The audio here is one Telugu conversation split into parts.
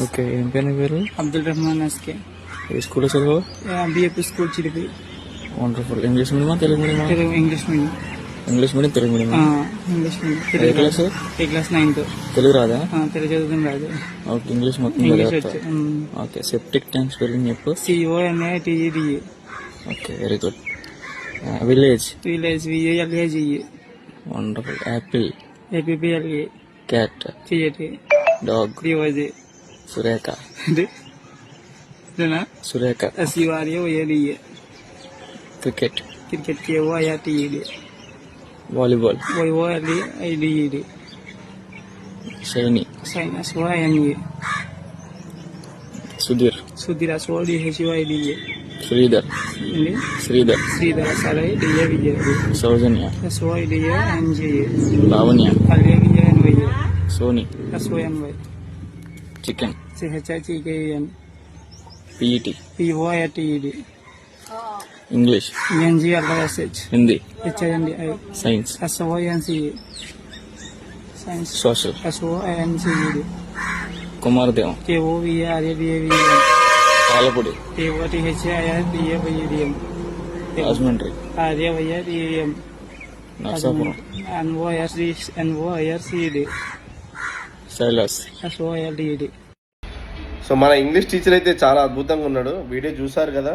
ఓకే, ఏం పేరు నీ పేరు? అబ్దుల్ రెహమాన్ ఎస్కే. ఏ స్కూల్లో చదువు? బిఎపి స్కూల్ చిలిపి. వండర్ఫుల్. ఇంగ్లీష్ మీడియమా తెలుగు మీడియమా? Telugu English medium. English medium Telugu medium. English medium. ఏ తెలుగు క్లాస్? ఏ క్లాస్ 9th. తెలుగు రాదా? తెలుగు చదువుతుంది రాదు. ఓకే, ఇంగ్లీష్ మొత్తం ఇంగ్లీష్ చదివేస్తా. వచ్చు. ఓకే, సెప్టిక్ ట్యాంక్ స్పెల్లింగ్ చెప్పు. CONATED. Okay, very good. Village? Village VALAGE. Wonderful. Apple? APPLA. Cat? CAT. Dog? DOJ. Surekha? Surekha. SURAOLE. Cricket? Cricket KOIRTED. Volleyball? YOLEIDED. Shaini? SYNE. Sudheer? Sudheer SODHYDE. Sridhar? Sridhar? Sridhar SLIDA. Soujanya? SOIDANGA. Lavanya? LAVNY. Soni? SONY. Chicken? CHICKEN. PET? POITED. English? ENGLISH. Hindi? HINDI. Science? SOINCE. Science social? SOINCED. Kumaradevam? KOVRADAVN. పాలపొడి? KOTHIRDAVEDM. Rajahmundry? RAYREM. Narsapuram? NYRCD. శైలాస్? SOLDED. సో మన ఇంగ్లీష్ టీచర్ అయితే చాలా అద్భుతంగా ఉన్నాడు. వీడియో చూసారు కదా,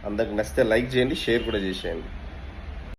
అందరికి నచ్చితే లైక్ చేయండి, షేర్ కూడా చేసేయండి.